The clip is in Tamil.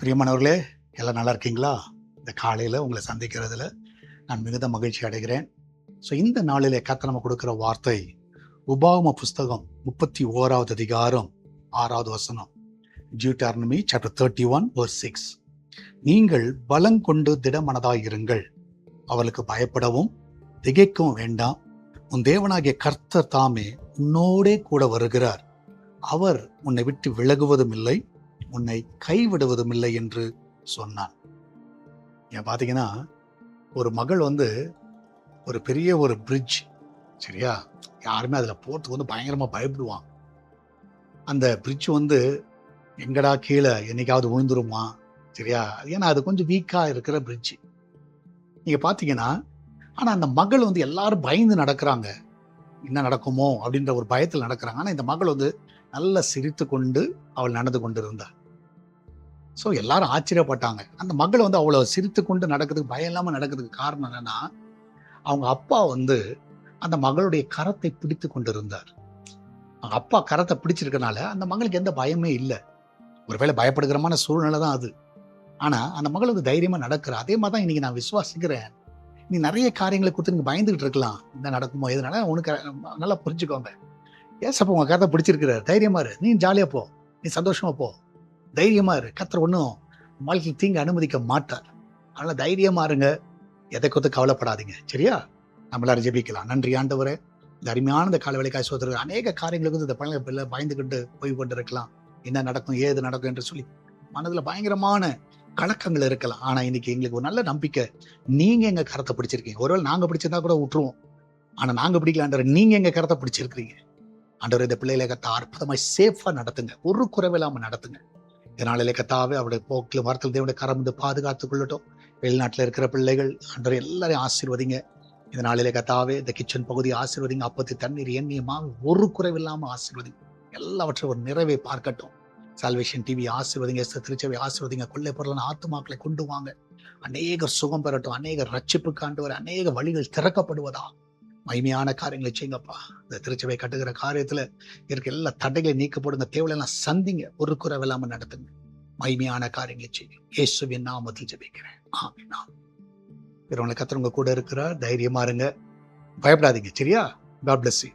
பிரியமானவர்களே, எல்லாம் நல்லா இருக்கீங்களா? இந்த காலையில் உங்களை சந்திக்கிறதுல நான் மிகுந்த மகிழ்ச்சி அடைகிறேன். ஸோ இந்த நாளிலே கர்த்தர் நம்ம கொடுக்குற வார்த்தை உபாகம புஸ்தகம் 31வது அதிகாரம் 6வது வசனம். Deuteronomy chapter 31 verse 6. நீங்கள் பலங்கொண்டு திடமனதாயிருங்கள், அவளுக்கு பயப்படவும் திகைக்கவும் வேண்டாம். உன் தேவனாகிய கர்த்தர் தாமே உன்னோடே கூட வருகிறார். அவர் உன்னை விட்டு விலகுவதும் இல்லை, உன்னை கைவிடுவதும் இல்லை என்று சொன்னான். ஏன் பார்த்தீங்கன்னா, ஒரு மகள் ஒரு பெரிய ஒரு பிரிட்ஜ், சரியா? யாருமே அதில் போகிறதுக்கு பயங்கரமாக பயப்படுவாங்க. அந்த பிரிட்ஜ் எங்கடா கீழே என்னைக்காவது விழுந்துருமா, சரியா? ஏன்னா அது கொஞ்சம் வீக்காக இருக்கிற பிரிட்ஜ். நீங்கள் பார்த்தீங்கன்னா, ஆனால் அந்த மகள் எல்லாரும் பயந்து நடக்கிறாங்க. என்ன நடக்குமோ அப்படின்ற ஒரு பயத்தில் நடக்கிறாங்க. ஆனால் இந்த மகள் நல்லா சிரித்து கொண்டு அவள் நடந்து கொண்டு இருந்தாள். ஸோ எல்லாரும் ஆச்சரியப்பட்டாங்க. அந்த மகள் அவ்வளோ சிரித்து கொண்டு நடக்கிறதுக்கு, பயம் இல்லாமல் நடக்கிறதுக்கு காரணம் என்னன்னா, அவங்க அப்பா அந்த மகளுடைய கரத்தை பிடித்து கொண்டு இருந்தார். அவங்க அப்பா கரத்தை பிடிச்சிருக்கனால அந்த மகளுக்கு எந்த பயமே இல்லை. ஒருவேளை பயப்படுகிறமான சூழ்நிலை தான் அது. ஆனால் அந்த மகள் தைரியமா நடக்கிற. அதே மாதிரி தான் இன்னைக்கு நான் விசுவாசிக்கிறேன். நீ நிறைய காரியங்களை கொடுத்து நீங்க பயந்துகிட்டு இருக்கலாம், என்ன நடக்குமோ எதனால உனக்கு நல்லா புரிஞ்சுக்கோங்க. ஏசப்பா உங்க கரத்தை பிடிச்சிருக்கிறார், தைரியமா இரு, நீ ஜாலியா போ, நீ சந்தோஷமா போ, தைரியமா இரு. கர்த்தர் ஒன்றும் வாழ்க்கையில் தீங்கு அனுமதிக்க மாட்டார். அதனால தைரியமா இருங்க, எதை கொடுத்து கவலைப்படாதீங்க, சரியா? நம்மளால ஜெபிக்கலாம். நன்றி ஆண்டவரே, இந்த அருமையான இந்த கால வேலைக்காய் சோதரர் அநேக காரியங்களுக்கு இந்த பிள்ளை பயந்துகிட்டு போய் கொண்டு இருக்கலாம். என்ன நடக்கும் ஏது நடக்கும் என்று சொல்லி மனதுல பயங்கரமான கலக்கங்கள் இருக்கலாம். ஆனா இன்னைக்கு எங்களுக்கு ஒரு நல்ல நம்பிக்கை, நீங்க எங்க கரத்தை பிடிச்சிருக்கீங்க. ஒருவேளை நாங்க பிடிச்சிருந்தா கூட விட்டுருவோம், ஆனா நாங்க பிடிக்கலான்ற நீங்க எங்க கரத்தை பிடிச்சிருக்கிறீங்க. ஆண்டவர் இந்த பிள்ளைகளை கத்த அற்புதமாய் சேஃபா நடத்துங்க, ஒரு குறைவில்லாம நடத்துங்க. இதனாலே கத்தாவே அவருடைய போக்கில் வார்த்தையில் தேவனுடைய கரம் பாதுகாத்துக் கொள்ளட்டும். வெளிநாட்டில் இருக்கிற பிள்ளைகள் ஆண்டவர் எல்லாரையும் ஆசீர்வதிங்க. இதனாலே கத்தாவே இந்த கிச்சன் பகுதியை ஆசீர்வதிங்க. அப்பத்தி தண்ணீர் எண்ணியமாக ஒரு குறைவில்லாம ஆசீர்வதிங்க. எல்லாவற்றையும் ஒரு நிறைவை பார்க்கட்டும். சால்வேஷன் டிவி ஆசீர்வதிங்க, திருச்சபை ஆசீர்வதிங்க. கொள்ளை பொருளான ஆத்துமாக்களை கொண்டு வாங்க. அநேகர் சுகம் பெறட்டும், அநேகர் ரட்சிப்புக்கு ஆண்டவர், அநேக வழிகள் திறக்கப்படுவதா மகிமையான காரியங்களை செய்யுங்கப்பா. இந்த திருச்சபை கட்டுகிற காரியத்துல இருக்க எல்லா தடைகளை நீக்கப்படுங்க. தேவையெல்லாம் சந்திங்க, ஒரு குறைவில்லாம நடத்துங்க. மகிமையான காரியங்களை செய்யுங்க. இயேசுவின் நாமத்தில் ஜெபிக்கிறேன், ஆமென். கர்த்தர் உங்க கூட இருக்கிறார், தைரியமா இருங்க, பயப்படாதீங்க, சரியா? God bless you.